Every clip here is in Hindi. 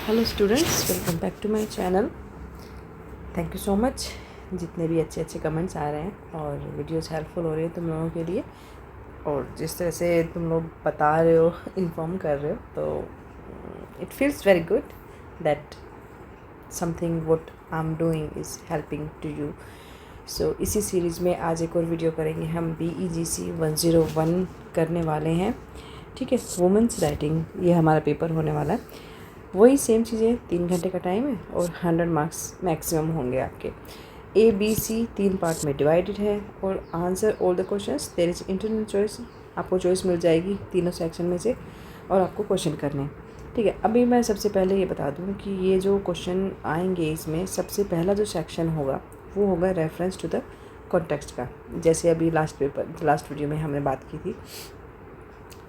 Hello students, welcome back to my channel. Thank you so much जितने भी अच्छे अच्छे कमेंट्स आ रहे हैं और वीडियोस हेल्पफुल हो रही है तुम लोगों के लिए, और जिस तरह से तुम लोग बता रहे हो, इन्फॉर्म कर रहे हो, तो it feels very good that something what I am doing is helping to you. So इसी सीरीज़ में आज एक और वीडियो करेंगे हम। BEGC 101 करने वाले हैं, ठीक है। वुमेंस राइटिंग ये हमारा पेपर होने वाला है। वही सेम चीज़ें, 3 घंटे का टाइम है और 100 मार्क्स मैक्सिमम होंगे आपके। ABC 3 पार्ट में डिवाइडेड है और answer all the questions. There is internal choice, आपको चॉइस मिल जाएगी तीनों सेक्शन में से और आपको क्वेश्चन करने हैं, ठीक है। अभी मैं सबसे पहले ये बता दूं कि ये जो क्वेश्चन आएंगे इसमें सबसे पहला जो सेक्शन होगा वो होगा रेफरेंस टू द कॉन्टेक्स्ट का, जैसे अभी लास्ट वीडियो में हमने बात की थी।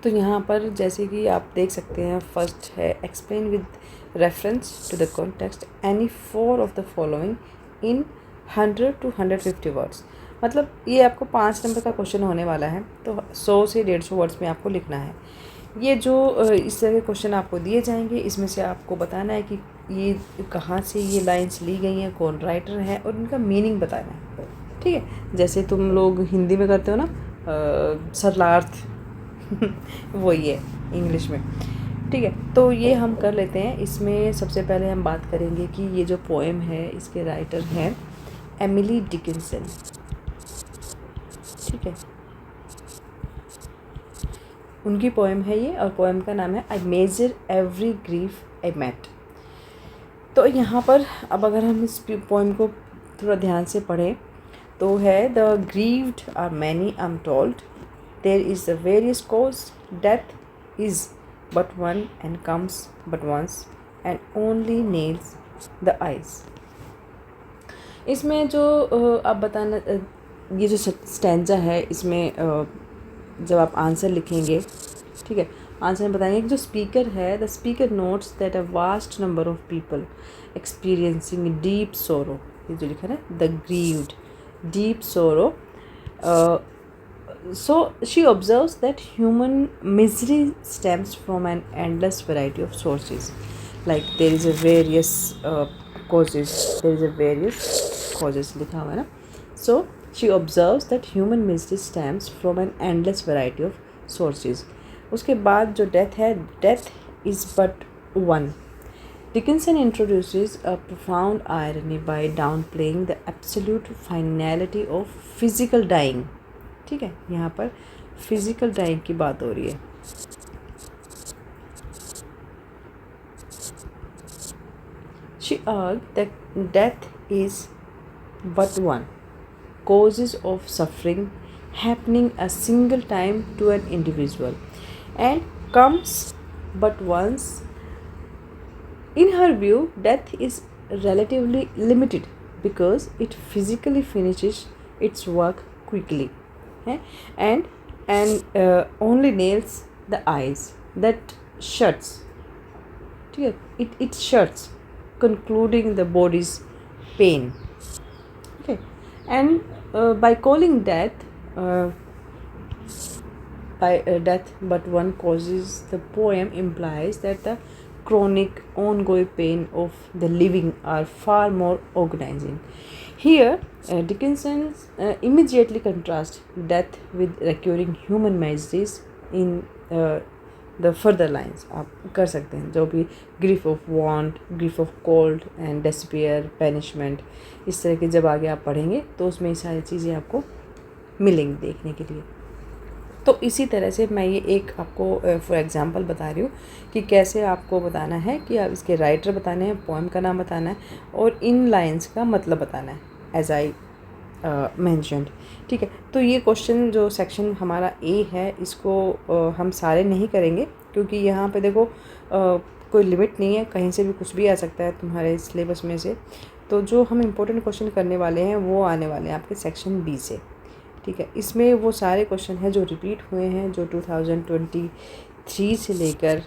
तो यहाँ पर जैसे कि आप देख सकते हैं, फर्स्ट है explain with reference to the context any 4 of the following in 100 to 150 words. मतलब ये आपको 5 नंबर का क्वेश्चन होने वाला है, तो 100 से 150 वर्ड्स में आपको लिखना है। ये जो इस तरह के क्वेश्चन आपको दिए जाएंगे, इसमें से आपको बताना है कि ये कहाँ से ये लाइन्स ली गई हैं, कौन राइटर है और इनका मीनिंग बताना है, ठीक है। जैसे तुम लोग हिंदी में करते हो ना, सरलार्थ वही है इंग्लिश में, ठीक है। तो ये हम कर लेते हैं। इसमें सबसे पहले हम बात करेंगे कि ये जो पोएम है इसके राइटर हैं एमिली डिकिंसन, ठीक है। उनकी पोएम है ये, और पोएम का नाम है I measure every grief I met. तो यहाँ पर अब अगर हम इस पोएम को थोड़ा ध्यान से पढ़ें तो है the grieved are many I am told, there is a various cause, death is but one and comes but once and only nails the eyes। इसमें जो आप बताना, ये जो स्टैंजा है इसमें जब आप आंसर लिखेंगे, ठीक है, आंसर में बताएंगे कि जो स्पीकर है, the speaker notes that a vast number of people experiencing deep सोरो, ये जो लिखा है द ग्रीव्ड डीप सोरो। So she observes that human misery stems from an endless variety of sources. Like there is a various causes. There is a various causes लिखा हुआ है ना. So she observes that human misery stems from an endless variety of sources. उसके बाद जो death है, death is but one. Dickinson introduces a profound irony by downplaying the absolute finality of physical dying. ठीक है, यहाँ पर फिजिकल डाइंग की बात हो रही है। She argued that death is but one, causes of suffering happening a single time to an individual and comes but once. In her view, death is relatively limited because it physically finishes its work quickly. And only nails the eyes that shuts, ठीक है, it shuts concluding the body's pain, okay। And by calling death death but one causes, the poem implies that the chronic ongoing pain of the living are far more organizing. Here Dickinson immediately contrasts death with recurring human miseries in the further lines। आप कर सकते हैं जो भी grief of want, grief of cold and despair, banishment, इस तरह के जब आगे आप पढ़ेंगे तो उसमें ये सारी चीज़ें आपको मिलेंगी देखने के लिए। तो इसी तरह से मैं ये एक आपको फॉर एग्जांपल बता रही हूँ कि कैसे आपको बताना है कि आप इसके राइटर बताने हैं, पोएम का नाम बताना है और इन लाइंस का मतलब बताना है, एज आई मेंशन्ड, ठीक है। तो ये क्वेश्चन जो सेक्शन हमारा ए है, इसको हम सारे नहीं करेंगे क्योंकि यहाँ पे देखो कोई लिमिट नहीं है, कहीं से भी कुछ भी आ सकता है तुम्हारे सिलेबस में से। तो जो हम इम्पोर्टेंट क्वेश्चन करने वाले हैं वो आने वाले हैं आपके सेक्शन बी से, ठीक है। इसमें वो सारे क्वेश्चन हैं जो रिपीट हुए हैं, जो 2023 से लेकर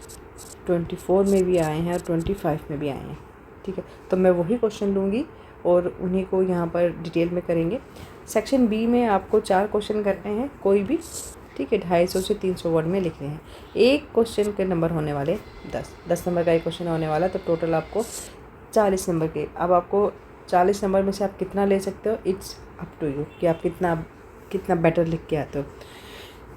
24 में भी आए हैं और 25 में भी आए हैं, ठीक है। तो मैं वही क्वेश्चन लूँगी और उन्हीं को यहाँ पर डिटेल में करेंगे। सेक्शन बी में आपको 4 क्वेश्चन करने हैं, कोई भी ठीक है, 250 से 300 वर्ड में लिखने हैं। एक क्वेश्चन के नंबर होने वाले 10 नंबर का एक क्वेश्चन होने वाला, तो टोटल आपको 40 नंबर के। अब आपको 40 नंबर में से आप कितना ले सकते हो, इट्स अप टू यू कि आप कितना बेटर लिख के आते हो।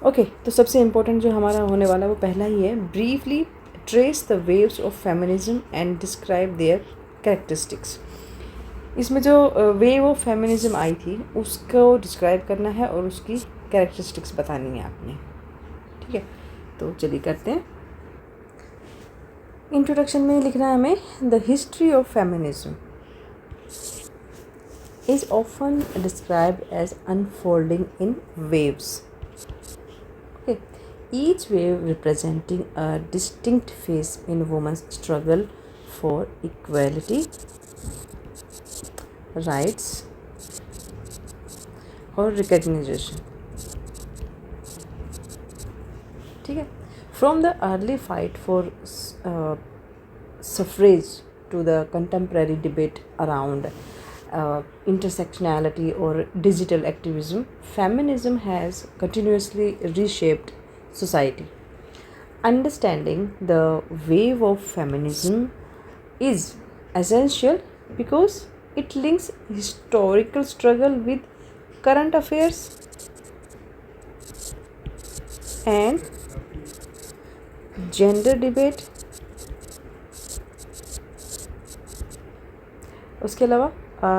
ओके, तो सबसे इम्पोर्टेंट जो हमारा होने वाला है वो पहला ही है, briefly trace the waves of feminism and describe their characteristics. इसमें जो वेव ऑफ फेमिनिज्म आई थी उसको डिस्क्राइब करना है और उसकी कैरेक्टरिस्टिक्स बतानी है आपने, ठीक है। तो चलिए करते हैं। इंट्रोडक्शन में लिखना है हमें, the history of feminism is often described as unfolding in waves. Okay, each wave representing a distinct phase in women's struggle for equality, rights or recognition. ठीक है, from the early fight for suffrage to the contemporary debate around intersectionality or digital activism, feminism has continuously reshaped society. Understanding the wave of feminism is essential because it links historical struggle with current affairs and gender debate. उसके अलावा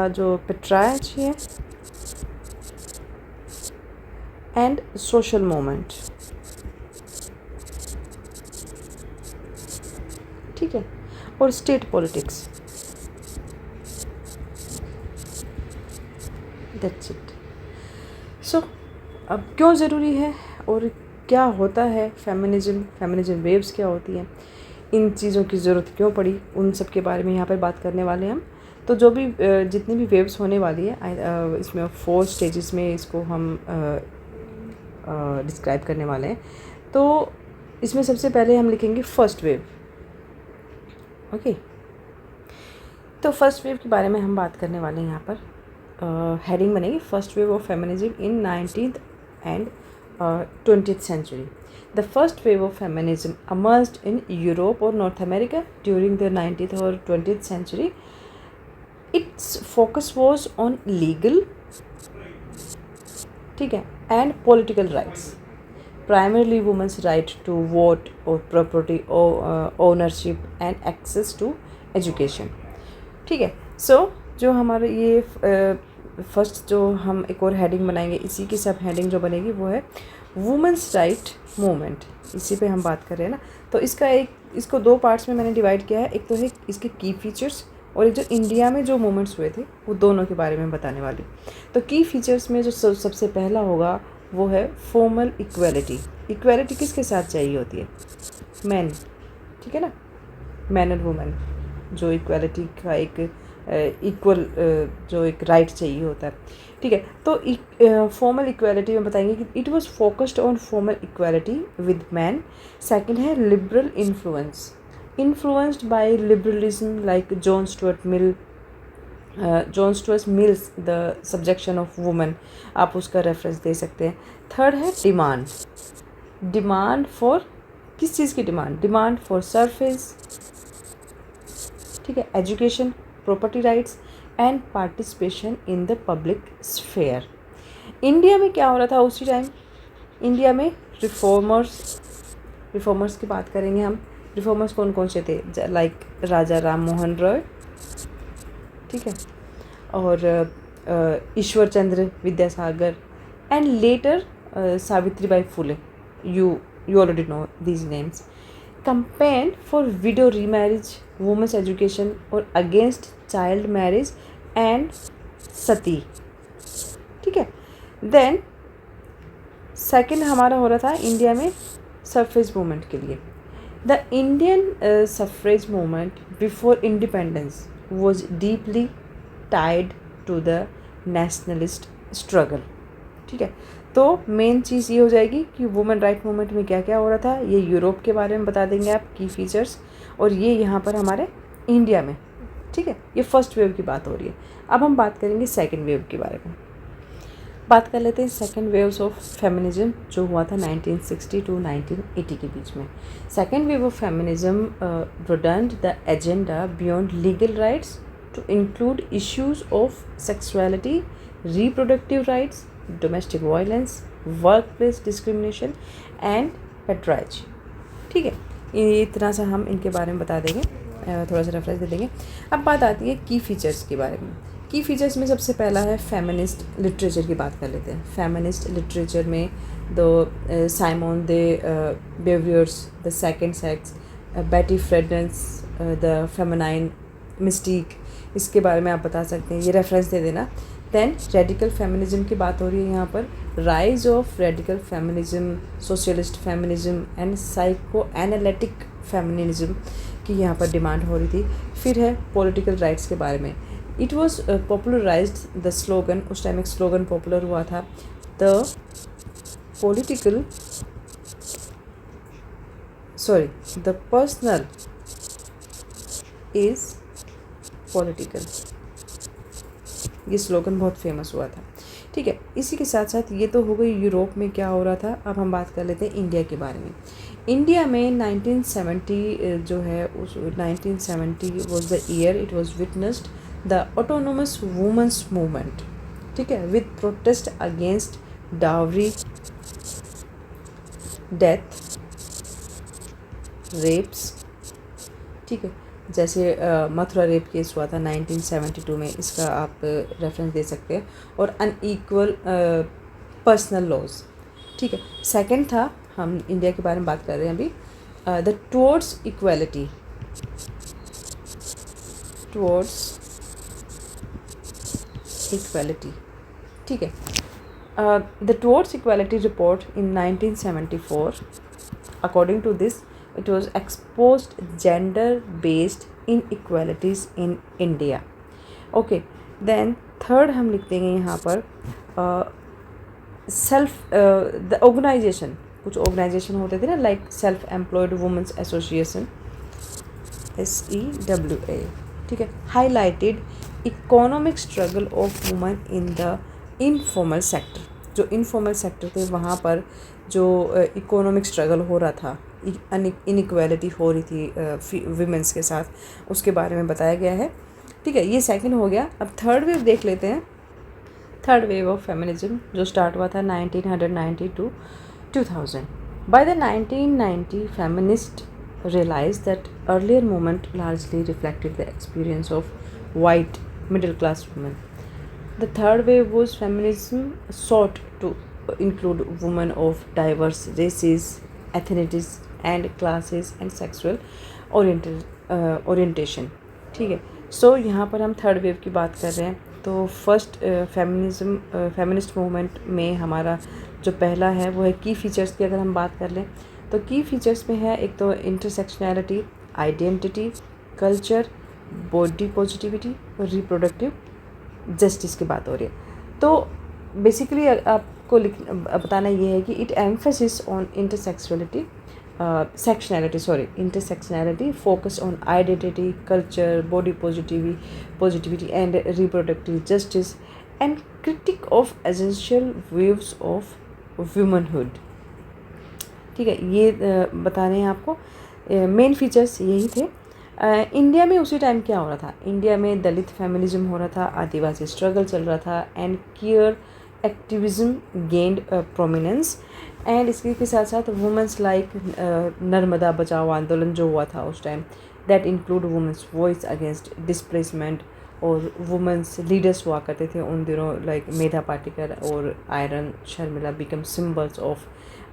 जो पेट्रार्ची है एंड सोशल मूवमेंट, ठीक है, और state politics. That's it. So अब क्यों ज़रूरी है और क्या होता है फेमिनिज्म वेव्स क्या होती हैं, इन चीज़ों की ज़रूरत क्यों पड़ी, उन सब के बारे में यहाँ पर बात करने वाले हैं हम। तो जो भी जितनी भी वेव्स होने वाली है इसमें 4 स्टेजेस में इसको हम डिस्क्राइब करने वाले हैं। तो इसमें सबसे पहले हम लिखेंगे फर्स्ट वेव। ओके, तो फर्स्ट वेव के बारे में हम बात करने वाले हैं। यहाँ पर हेडिंग बनेगी first wave of feminism in 19th and 20th century. The first wave of feminism emerged in Europe or North America during the 19th or 20th century. Its focus was on legal, ठीक है, and political rights, primarily women's right to vote or property or ownership and access to education, ठीक है। सो जो हमारे ये फर्स्ट जो हम एक और हेडिंग बनाएंगे, इसी की सब हेडिंग जो बनेगी वो है वुमेंस राइट मूवमेंट। इसी पे हम बात कर रहे हैं ना, तो इसको 2 पार्ट्स में मैंने डिवाइड किया है। एक तो है इसके की फीचर्स और एक जो इंडिया में जो मूवमेंट्स हुए थे वो दोनों के बारे में बताने वाली। तो की फीचर्स में जो सबसे पहला होगा वो है फॉर्मल इक्वालिटी। इक्वालिटी किसके साथ चाहिए होती है, मैन, ठीक है ना, मैन और वुमेन, जो इक्वालिटी का एक इक्वल जो एक राइट चाहिए होता है, ठीक है। तो फॉर्मल इक्वालिटी में बताएंगे कि it was focused on formal equality with man. Second है liberal influence, influenced by liberalism like John Stuart Mill's The Subjection of Women, आप उसका रेफरेंस दे सकते हैं। थर्ड है डिमांड फॉर, किस चीज़ की डिमांड फॉर सर्फेस, ठीक है, education, property rights and participation in the public sphere. India में क्या हो रहा था उसी टाइम, इंडिया में रिफॉर्मर्स की बात करेंगे हम। रिफॉर्मर्स कौन कौन से थे, लाइक राजा राम मोहन रॉय, ठीक है, और Ishwar Chandra Vidyasagar and later Savitribai Phule. You already know these names. campaigned for widow remarriage, women's education और against child marriage and सती, ठीक है। देन सेकंड हमारा हो रहा था इंडिया में सफरेज मूवमेंट के लिए। The Indian suffrage movement before independence was deeply tied to the nationalist struggle, ठीक है। तो मेन चीज़ ये हो जाएगी कि वुमेन राइट मूवमेंट में क्या क्या हो रहा था, ये यूरोप के बारे में बता देंगे आप, की फीचर्स, और ये यहाँ पर हमारे इंडिया में, ठीक है। ये फर्स्ट वेव की बात हो रही है। अब हम बात करेंगे सेकंड वेव के बारे में। बात कर लेते हैं सेकेंड वेव्स ऑफ फेमिनिज्म जो हुआ था 1960 टू 1980 के बीच में. Second wave of feminism broadened the agenda beyond legal rights to include issues of sexuality, reproductive rights, domestic violence, work place discrimination and patriarchy. ठीक है, ये इतना सा हम इनके बारे में बता देंगे, थोड़ा सा रेफरेंस दे देंगे. अब बात आती है की फीचर्स के बारे में. की फीचर्स में सबसे पहला है फेमिनिस्ट लिटरेचर की बात कर लेते हैं. फेमिनिस्ट लिटरेचर में the Simone de Beauvoir's, the second sex, Betty Friedan's, the feminine Mystique, इसके बारे में आप बता सकते हैं, ये रेफरेंस दे देना. देन रेडिकल फेमिनिज्म की बात हो रही है यहाँ पर. Rise of radical feminism, socialist feminism and psycho analytic feminism की यहाँ पर डिमांड हो रही थी. फिर है पॉलिटिकल राइट्स के बारे में. It was popularised the slogan, उस टाइम एक स्लोगन पॉपुलर हुआ था, the political the personal is political. ये स्लोगन बहुत फेमस हुआ था. ठीक है, इसी के साथ साथ ये तो हो गई यूरोप में क्या हो रहा था. अब हम बात कर लेते हैं इंडिया के बारे में. इंडिया में 1970 जो है उस 1970 was the year it was witnessed the autonomous women's movement. ठीक है, with protest against dowry, death, rapes. ठीक है, जैसे मथुरा रेप केस हुआ था 1972 में, इसका आप रेफरेंस दे सकते हैं. और अनईक्वल पर्सनल लॉज. ठीक है, सेकंड था, हम इंडिया के बारे में बात कर रहे हैं अभी, द टुवर्ड्स इक्वालिटी, ठीक है. The towards equality report in 1974, according to this it was exposed gender based inequalities in India. Okay, then third हम लिख देंगे यहाँ पर सेल्फ द ऑर्गेनाइजेशन. कुछ ऑर्गेनाइजेशन होते थे ना, like self employed women's association, SEWA. ठीक है, highlighted economic struggle of women in the informal sector. जो इनफॉर्मल सेक्टर थे वहाँ पर जो इकोनॉमिक स्ट्रगल हो रहा था, इनइक्वालिटी हो रही थी विमेंस के साथ, उसके बारे में बताया गया है. ठीक है, ये सेकंड हो गया. अब थर्ड वेव देख लेते हैं. थर्ड वेव ऑफ फेमिनिज्म जो स्टार्ट हुआ था 1990 to 2000. By the 1990 feminist realized that earlier movement largely reflected the experience of white middle class women. The third wave was feminism sought to include women of diverse races, ethnicities and classes and sexual orientation. ठीक है, सो यहाँ पर हम थर्ड वेव की बात कर रहे हैं. तो फर्स्ट फेमिनिस्ट मूवमेंट में हमारा जो पहला है वो है की फीचर्स की. अगर हम बात कर लें तो की फीचर्स में है एक तो intersectionality, identity, culture, body positivity और रिप्रोडक्टिव जस्टिस की बात हो रही है. तो बेसिकली आपको बताना ये है कि it emphasis on intersectionality, intersectionality, focus on identity, culture, body positivity and reproductive justice, and critique of essential views of womanhood. ठीक है, ये बता रहे हैं आपको. मेन फीचर्स यही थे. इंडिया में उसी टाइम क्या हो रहा था, इंडिया में दलित फेमिनिज्म हो रहा था, आदिवासी स्ट्रगल चल रहा था, and cure activism gained prominence. And इसके के साथ साथ वुमेंस लाइक नर्मदा बचाओ आंदोलन जो हुआ था उस time, that include women's voice against displacement. और वुमेंस लीडर्स हुआ करते थे उन दिनों, लाइक मेधा पाटिकर और iron Sharmila become symbols of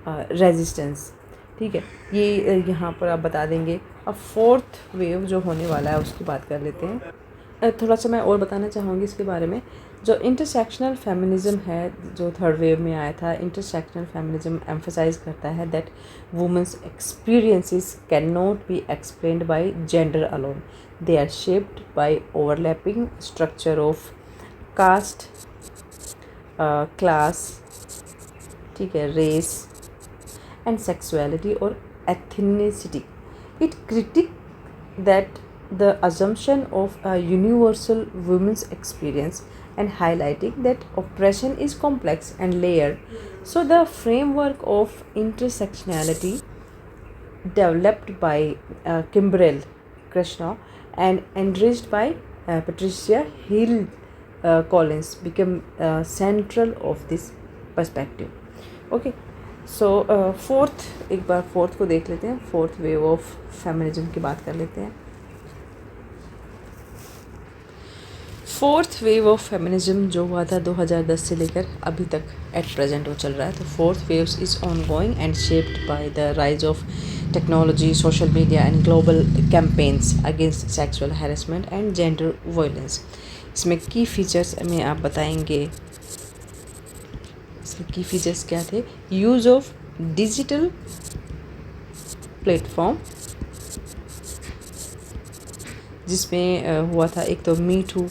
resistance. ठीक है, ये यहाँ पर आप बता देंगे. अब फोर्थ वेव जो होने वाला है उसकी बात कर लेते हैं. थोड़ा सा मैं और बताना चाहूँगी इसके बारे में. जो इंटरसेक्शनल फेमिनिज्म है जो थर्ड वेव में आया था, इंटरसेक्शनल फेमिनिज्म एम्फसाइज करता है that women's experiences can not be explained by gender alone. They are shaped by overlapping structure of caste, class, ठीक है, रेस एंड सेक्सुअलिटी और ethnicity. It critique that the assumption of a universal women's experience and highlighting that oppression is complex and layered. So, the framework of intersectionality developed by Kimbrel Krishna and enriched by Patricia Hill Collins become central of this perspective. Okay, so fourth, एक बार फोर्थ को देख लेते हैं. फोर्थ वेव ऑफ फेमिनिज्म की बात कर लेते हैं. फोर्थ वेव ऑफ फेमिनिज्म जो हुआ था 2010 से लेकर अभी तक एट प्रेजेंट वो चल रहा है. तो fourth wave is on going and shaped by the rise of technology, social media and global campaigns against sexual harassment and gender violence. इसमें की फीचर्स हमें आप बताएंगे. इसके की फीचर्स क्या थे? यूज़ ऑफ डिजिटल प्लेटफॉर्म, जिसमें हुआ था एक तो मी टू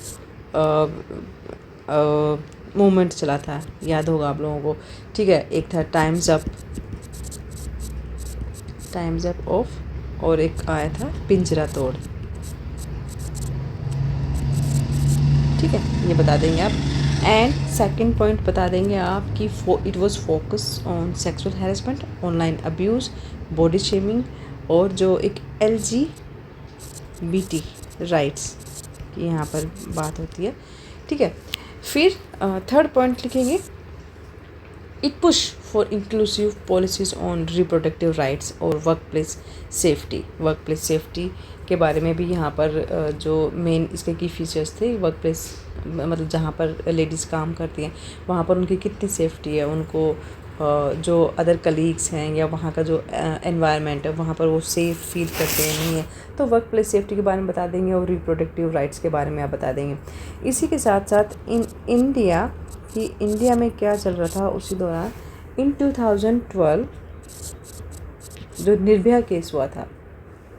मूवमेंट चला था, याद होगा आप लोगों को. ठीक है, एक था टाइम्स अप ऑफ, और एक आया था पिंजरा तोड़. ठीक है, ये बता देंगे आप. एंड सेकंड पॉइंट बता देंगे आप कि it was focus on sexual harassment, online abuse, body shaming और जो एक LGBT राइट्स की यहाँ पर बात होती है. ठीक है, फिर थर्ड पॉइंट लिखेंगे it push for inclusive policies on reproductive rights और वर्कप्लेस सेफ्टी के बारे में भी यहाँ पर जो मेन इसके की फीचर्स थे. वर्कप्लेस मतलब जहाँ पर लेडीज़ काम करती हैं वहाँ पर उनकी कितनी सेफ्टी है, उनको जो अदर कलीग्स हैं या वहाँ का जो एनवायरनमेंट है वहाँ पर वो सेफ़ फील करते हैं नहीं है. तो वर्क प्लेस सेफ्टी के बारे में बता देंगे और रिप्रोडक्टिव राइट्स के बारे में आप बता देंगे. इसी के साथ साथ इंडिया में क्या चल रहा था उसी दौरान. इन 2012 जो निर्भया केस हुआ था,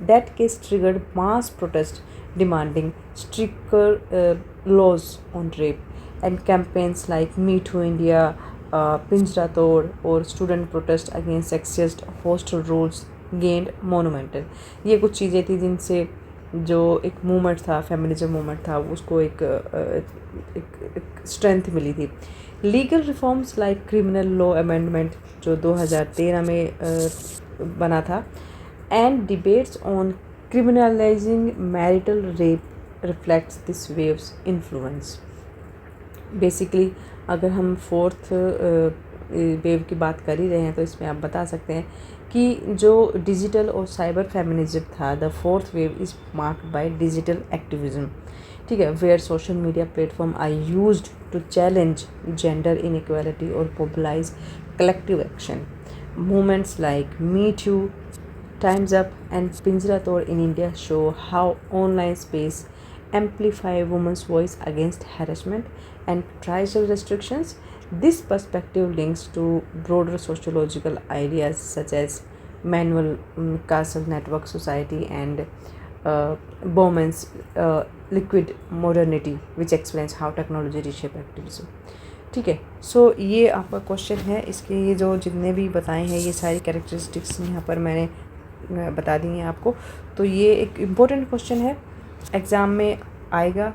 that case triggered mass protest demanding stricter laws on rape and campaigns like me too India, Pinjra Tod और student protest against sexist hostel rules gained monumental. ये कुछ चीज़ें थी जिनसे जो एक मूवमेंट था, फेमिनिज्म मूवमेंट था, उसको एक स्ट्रेंथ मिली थी. Legal reforms like criminal law amendment जो 2013 में बना था, and debates on criminalising marital rape reflects this waves influence. Basically अगर हम फोर्थ वेव की बात कर ही रहे हैं तो इसमें आप बता सकते हैं कि जो डिजिटल और साइबर फेमिनिज्म था, the fourth wave is marked by digital activism. ठीक है, where social media platform are used to challenge gender inequality और mobilise collective action. Movements like me too, Time's Up and Pinjra Tod in India show how online space amplify women's voice against harassment and tribal restrictions. This perspective links to broader sociological ideas such as Manuel Castle Network Society and Bowman's Liquid Modernity, which explains how technology reshape activism. ठीक है, सो ये आपका क्वेश्चन है. इसके ये जो जितने भी बताए हैं ये सारी कैरेक्टरिस्टिक्स यहाँ पर मैंने बता दी हैं आपको. तो ये एक इम्पोर्टेंट क्वेश्चन है, एग्ज़ाम में आएगा,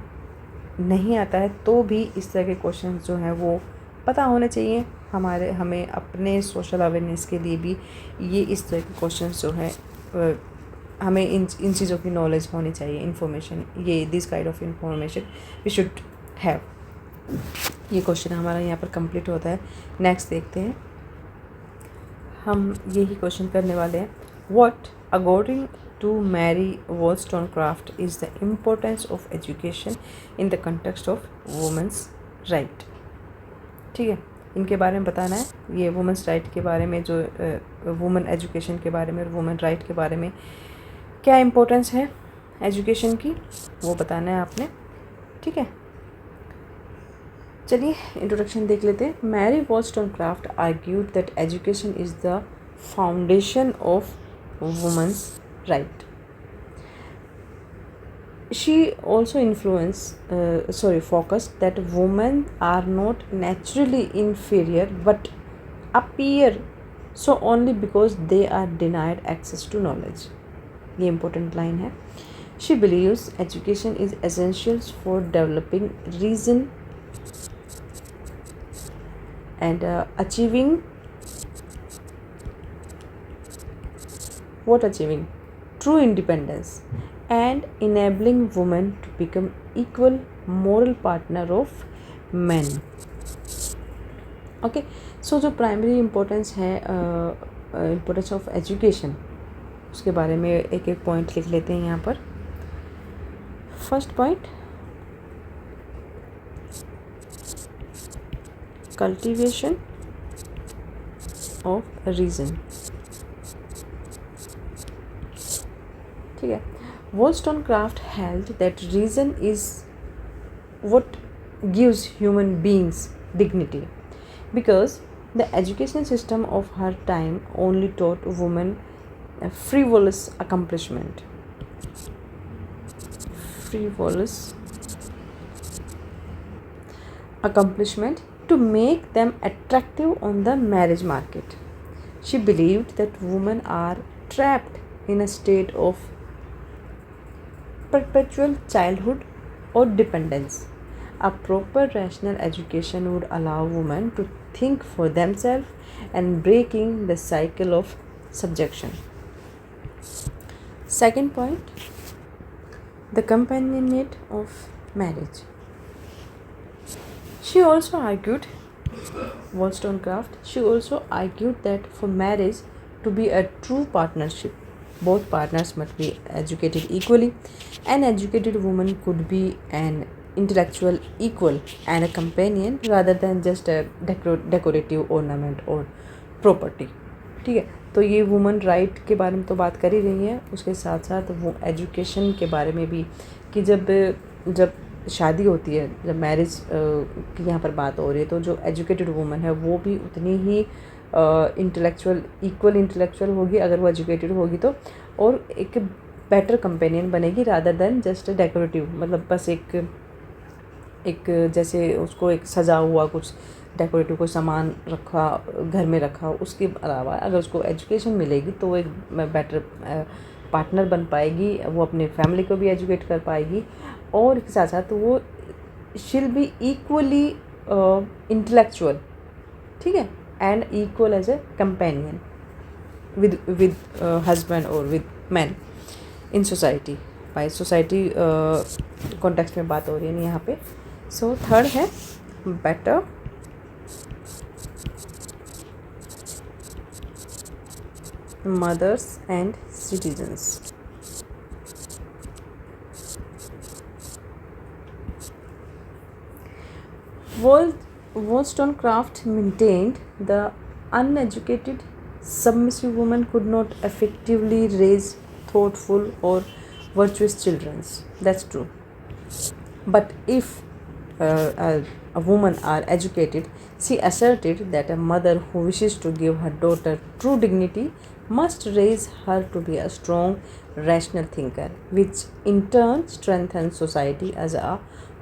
नहीं आता है तो भी इस तरह के क्वेश्चन जो हैं वो पता होने चाहिए. हमें अपने सोशल अवेयरनेस के लिए भी ये इस तरह के क्वेश्चन जो हैं हमें इन चीज़ों की नॉलेज होनी चाहिए. इन्फॉर्मेशन, ये this kind of information we should have. ये क्वेश्चन हमारा यहाँ पर कंप्लीट होता है. नेक्स्ट देखते हैं, हम यही क्वेश्चन करने वाले हैं. What, according to Mary Wollstonecraft, is the importance of education in the context of women's right? ठीक है, इनके बारे में बताना है. ये वुमेंस राइट के बारे में, जो वुमेन एजुकेशन के बारे में और वुमेन राइट के बारे में क्या इम्पोर्टेंस है एजुकेशन की, वो बताना है आपने. ठीक है, चलिए इंट्रोडक्शन देख लेते हैं. Mary Wollstonecraft argued that education is the foundation of women's right. She also focused that women are not naturally inferior but appear so only because they are denied access to knowledge. ये important line है. She believes education is essential for developing reason and achieving true independence and enabling women to become equal moral partner of men. Okay, so जो प्राइमरी इम्पोर्टेंस है इम्पोर्टेंस ऑफ एजुकेशन, उसके बारे में एक एक पॉइंट लिख लेते हैं यहाँ पर. First point, cultivation of reason. ठीक है. Wollstonecraft held that reason is what gives human beings dignity, because the education system of her time only taught women a frivolous accomplishment to make them attractive on the marriage market. She believed that women are trapped in a state of perpetual childhood or dependence. A proper rational education would allow women to think for themselves and breaking the cycle of subjection. Second point, the companionate of marriage. Wollstonecraft also argued that for marriage to be a true partnership, both partners must be educated equally. An educated woman could be an intellectual equal and a companion rather than just a decorative ornament or property. ठीक है. तो ये वुमन राइट के बारे में तो बात कर ही रही है, उसके साथ साथ वो एजुकेशन के बारे में भी, कि जब शादी होती है, जब मैरिज की यहाँ पर बात हो रही है, तो जो एजुकेटेड वुमन है वो भी उतनी ही इक्वल इंटेलेक्चुअल होगी अगर वो एजुकेटेड होगी तो, और एक बेटर कंपेनियन बनेगी रादर देन जस्ट डेकोरेटिव. मतलब बस एक जैसे उसको एक सजा हुआ कुछ डेकोरेटिव को सामान रखा घर में रखा, उसके अलावा अगर उसको एजुकेशन मिलेगी तो वो एक बेटर पार्टनर बन पाएगी, वो अपने फैमिली को भी एजुकेट कर पाएगी, और इसके साथ साथ वो शील बी इक्वली इंटेलेक्चुअल. ठीक है. And equal as a companion with husband or with men in society. by society context में बात हो रही है यहाँ पे. सो थर्ड है better mothers and citizens. Wollstonecraft maintained the uneducated submissive woman could not effectively raise thoughtful or virtuous children. That's true. But if a woman are educated, she asserted that a mother who wishes to give her daughter true dignity must raise her to be a strong, rational thinker, which in turn strengthens society as a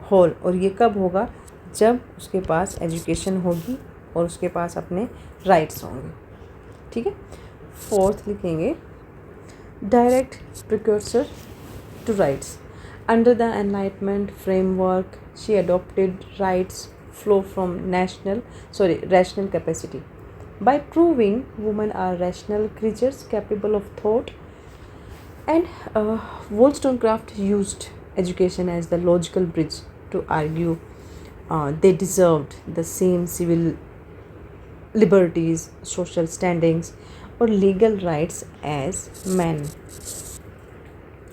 whole. और ये कब होगा? जब उसके पास एजुकेशन होगी और उसके पास अपने राइट्स होंगे. ठीक है. फोर्थ लिखेंगे direct precursor to rights. Under the enlightenment framework she adopted rights flow from rational capacity. By proving women are rational creatures capable of thought, and Wollstonecraft used education as the logical bridge to argue they deserved the same civil liberties, social standings, or legal rights as men.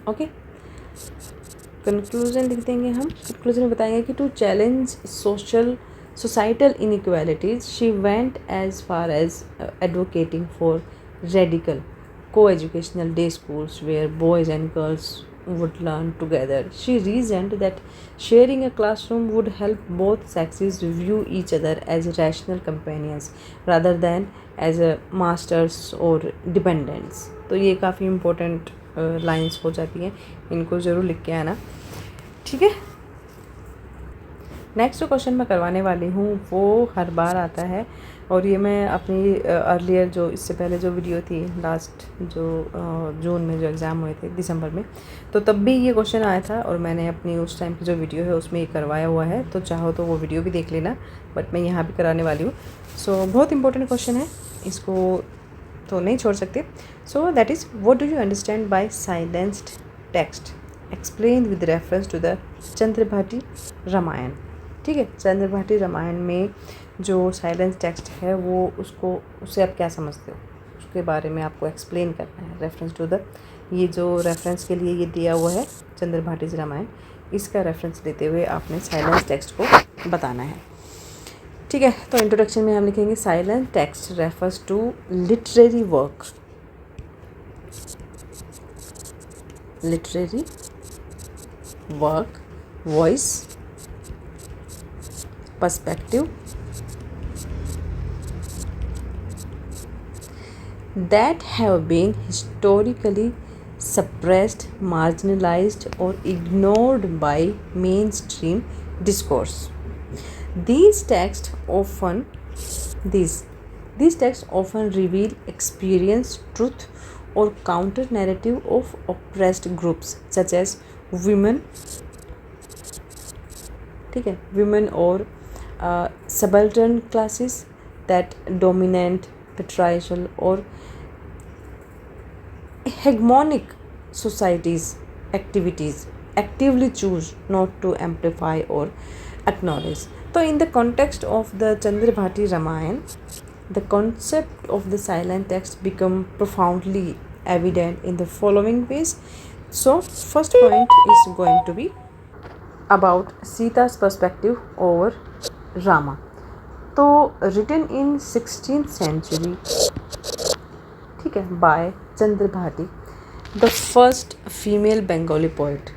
Okay. Conclusion लिख देंगे हम. कंक्लूजन में बताएंगे कि to challenge societal inequalities she went as far as advocating for radical co-educational day schools where boys and girls would learn together. She reasoned that sharing a classroom would help both sexes view each other as rational companions rather than as masters or dependents. तो ये काफ़ी इम्पोर्टेंट लाइंस हो जाती हैं, इनको ज़रूर लिख के आना. ठीक है. नेक्स्ट जो क्वेश्चन मैं करवाने वाली हूँ वो हर बार आता है और ये मैं अपनी अर्लियर जो इससे पहले जो वीडियो थी लास्ट जो जून में जो एग्ज़ाम हुए थे दिसंबर में, तो तब भी ये क्वेश्चन आया था और मैंने अपनी उस टाइम की जो वीडियो है उसमें ये करवाया हुआ है, तो चाहो तो वो वीडियो भी देख लेना, बट मैं यहाँ भी कराने वाली हूँ। सो बहुत इंपॉर्टेंट क्वेश्चन है, इसको तो नहीं छोड़ सकते। So that is, what do you understand by silenced text, explain with reference to the Chandrabati Ramayana. ठीक है, चंद्रभाटी रामायण में जो साइलेंस टेक्स्ट है वो उससे आप क्या समझते हो, उसके बारे में आपको एक्सप्लेन करना है। रेफरेंस टू द, ये जो रेफरेंस के लिए ये दिया हुआ है चंद्रभाटी रामायण, इसका रेफरेंस लेते हुए आपने साइलेंस टेक्स्ट को बताना है। ठीक है, तो इंट्रोडक्शन में हम लिखेंगे silent text refers to literary work, literary work, voice, perspective that have been historically suppressed, marginalized, or ignored by mainstream discourse. These texts often reveal experience, truth, or counter narrative of oppressed groups such as women, ठीक है, women or subaltern classes that dominant patriarchal or hegemonic societies activities actively choose not to amplify or acknowledge. So in the context of the Chandrabhati Ramayana, the concept of the silent text become profoundly evident in the following ways. So first point is going to be about Sita's perspective over Rama. तो written in 16th century, ठीक है, by Chandrabhati, the first female Bengali poet.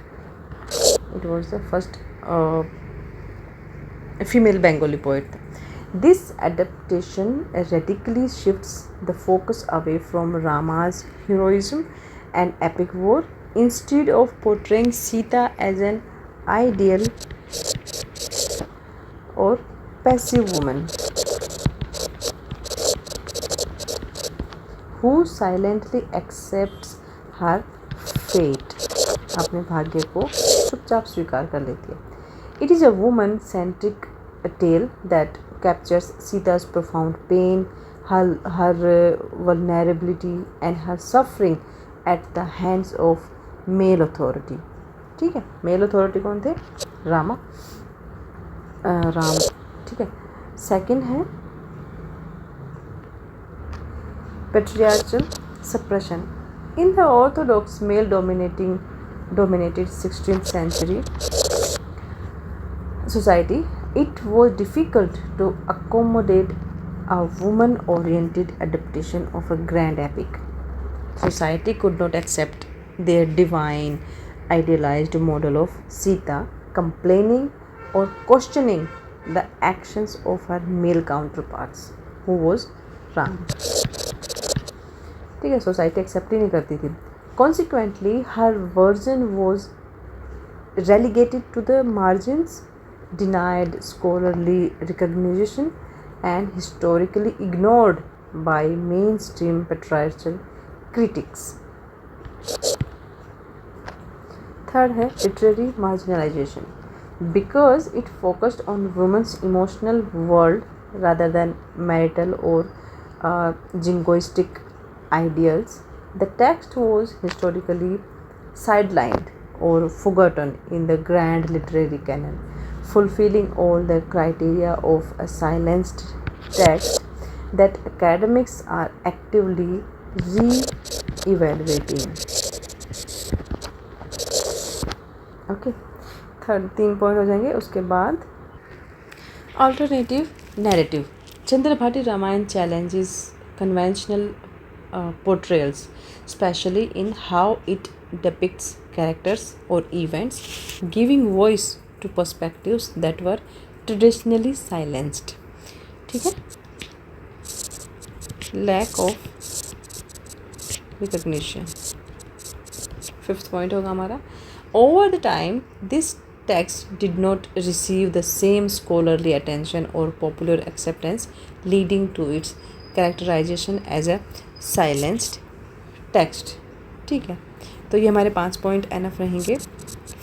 It was the first female Bengali poet. This adaptation radically shifts the focus away from Rama's heroism and epic war. Instead of portraying Sita as an ideal or passive woman who silently accepts her fate, अपने भाग्य को चुपचाप स्वीकार कर लेती है. It is a woman-centric tale that captures Sita's profound pain, her vulnerability and her suffering at the hands of male authority. ठीक है, मेल अथॉरिटी कौन थे? राम, ठीक है. सेकंड है patriarchal suppression. In the orthodox male dominated 16th century society, it was difficult to accommodate a woman oriented adaptation of a grand epic. Society could not accept their divine idealized model of Sita, complaining or questioning the actions of her male counterparts, who was Ram. ठीक है, सोसाइटी एक्सेप्ट ही नहीं करती थी. Consequently, her version was relegated to the margins, denied scholarly recognition, and historically ignored by mainstream patriarchal critics. Third है literary marginalization. Because it focused on women's emotional world rather than marital or jingoistic ideals, the text was historically sidelined or forgotten in the grand literary canon, fulfilling all the criteria of a silenced text that academics are actively re-evaluating. Okay, third 3 point हो जाएंगे. उसके बाद alternative narrative. Chandrabati Ramayana challenges conventional portrayals, especially in how it depicts characters or events, giving voice to perspectives that were traditionally silenced. ठीक है, lack of recognition. 5th point होगा हमारा. Over the time, this text did not receive the same scholarly attention or popular acceptance, leading to its characterization as a silenced text. ठीक है, तो ये हमारे 5 पॉइंट एनफ रहेंगे.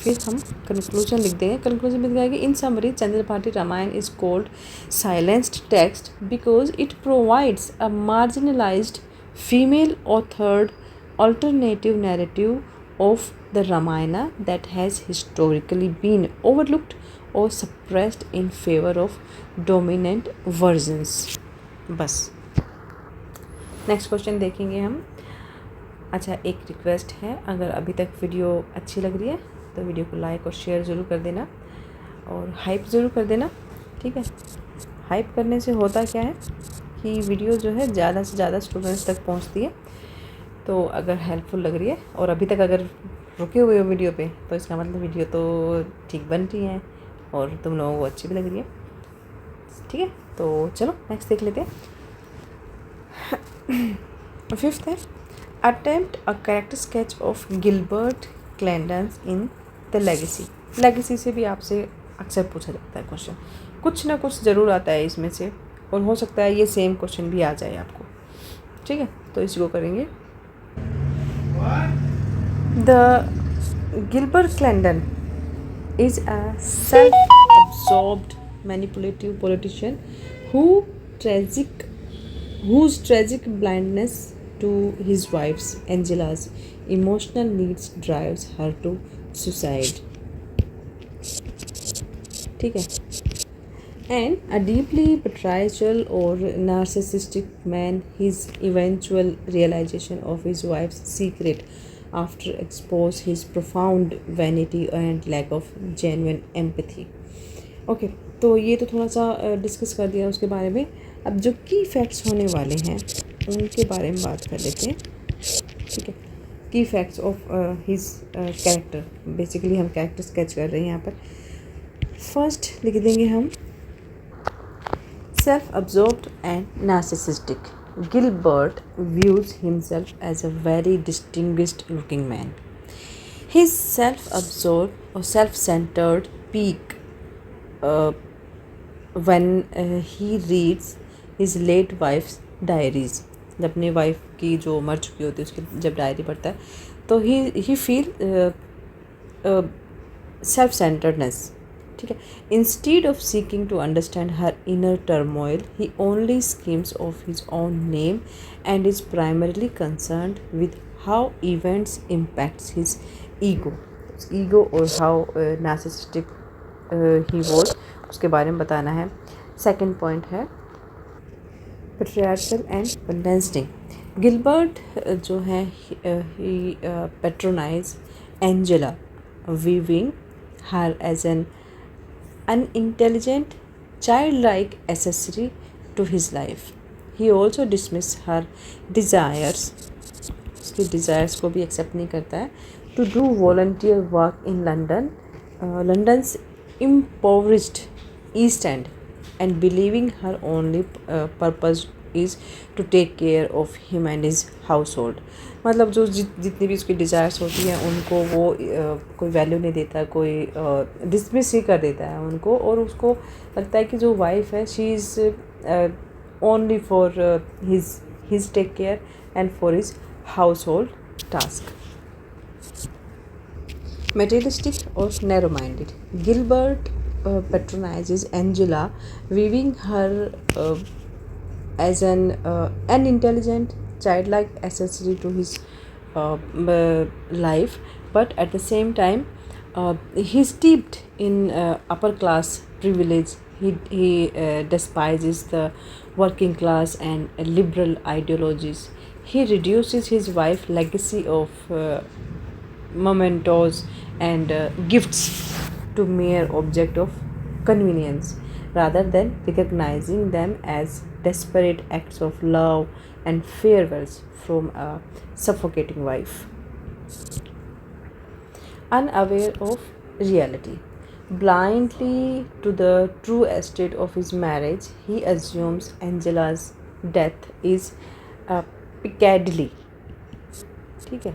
फिर हम कंक्लूजन लिख देंगे. कंक्लूजन में दिखाएंगे in summary Chandrabati Ramayana is called silenced text because it provides a marginalised female authored alternative narrative of the Ramayana that has historically been overlooked or suppressed in favor of dominant versions. बस नेक्स्ट क्वेश्चन देखेंगे हम. अच्छा, एक रिक्वेस्ट है, अगर अभी तक वीडियो अच्छी लग रही है तो वीडियो को लाइक और शेयर ज़रूर कर देना और हाइप ज़रूर कर देना. ठीक है, हाइप करने से होता क्या है कि वीडियो जो है ज़्यादा से ज़्यादा स्टूडेंट्स तक पहुंचती है. तो अगर हेल्पफुल लग रही है और अभी तक अगर रुके हुए हो वीडियो पे, तो इसका मतलब वीडियो तो ठीक बन रही है और तुम लोगों को अच्छी भी लग रही है. ठीक है, तो चलो नेक्स्ट देख लेते हैं. फिफ्थ है attempt a character sketch of Gilbert Clandon's in the legacy. Legacy से भी आपसे अक्सर पूछा जाता है क्वेश्चन, कुछ ना कुछ ज़रूर आता है इसमें से, और हो सकता है ये सेम क्वेश्चन भी आ जाए आपको. ठीक है, तो इसको करेंगे. The Gilbert Clandon is a self-absorbed, manipulative politician whose tragic blindness to his wife's Angela's emotional needs drives her to suicide. ठीक है. And a deeply patriarchal or narcissistic man, his eventual realization of his wife's secret after expose his profound vanity and lack of genuine empathy. Okay, तो ये तो थोड़ा सा डिस्कस कर दिया उसके बारे में. अब जो की फैक्ट्स होने वाले हैं उनके बारे में बात कर लेते हैं. ठीक है, की facts of his character. Basically हम कैरेक्टर स्केच कर रहे हैं यहाँ पर. फर्स्ट लिख देंगे हम self-absorbed and narcissistic. Gilbert views himself as a very distinguished looking man. His self-absorbed or self-centered peak when he reads his late wife's diaries. जब अपनी वाइफ की जो मर चुकी होती है उसकी जब डायरी पढ़ता है तो he feel self-centeredness. ठीक है. Instead of seeking to understand her inner turmoil he only schemes of his own name and is primarily concerned with how events impacts his ego और हाउ नार्सिसिस्टिक ही वॉज, उसके बारे में बताना है. सेकेंड पॉइंट है पेट्रियार्कल एंड कंडेंसिंग. गिलबर्ट जो है he patronise Angela, viewing her as an unintelligent, childlike accessory to his life. He also dismissed her desires, उसकी desires को भी accept नहीं करता है, to do volunteer work in London's impoverished East End, and believing her only purpose is to take care of him and his household. मतलब जो जितनी भी उसकी डिज़ायर्स होती हैं उनको वो कोई वैल्यू नहीं देता, कोई डिसमिस ही कर देता है उनको, और उसको लगता है कि जो वाइफ है she is only for his take care and for his household task. Materialistic or narrow-minded. Gilbert patronizes Angela, viewing her as an unintelligent, childlike accessory to his life, but at the same time, he's steeped in upper-class privilege. He despises the working class and liberal ideologies. He reduces his wife's legacy of mementos and gifts to mere object of convenience, rather than recognizing them as desperate acts of love and farewells from a suffocating wife. Unaware of reality, blindly to the true estate of his marriage, he assumes Angela's death is Piccadilly. ठीक है,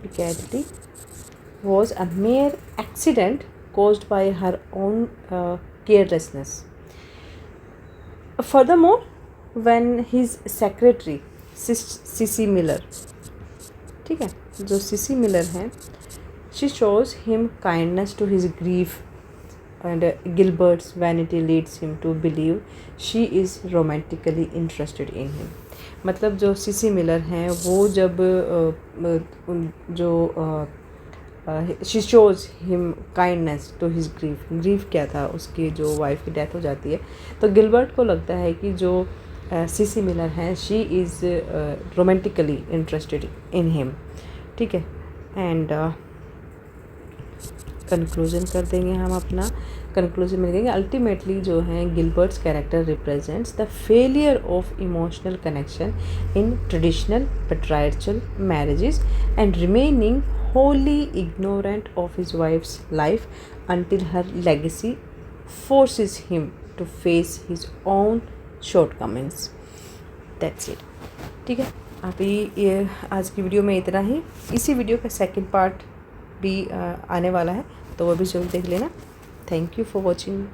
Piccadilly was a mere accident caused by her own carelessness. Furthermore, when his secretary Sissy Miller, ठीक है, जो सिसी मिलर हैं, she shows him kindness to his grief and Gilbert's vanity leads him to believe she is romantically interested in him. मतलब जो सिसी मिलर हैं वो जब she shows him kindness to his grief क्या था, उसकी जो वाइफ की डेथ हो जाती है, तो गिलबर्ट को लगता है कि जो सिसी मिलर हैं she is romantically interested in him, ठीक है। एंड कंक्लूजन कर देंगे हम अपना। कंक्लूजन में देंगे अल्टीमेटली जो है Gilbert's character represents the failure of emotional connection in traditional patriarchal marriages and remaining wholly ignorant of his wife's life until her legacy forces him to face his own shortcomings. That's it. ठीक है, अभी ये आज की वीडियो में इतना ही। इसी वीडियो का सेकंड पार्ट भी आने वाला है, तो वो भी जरूर देख लेना। Thank you for watching.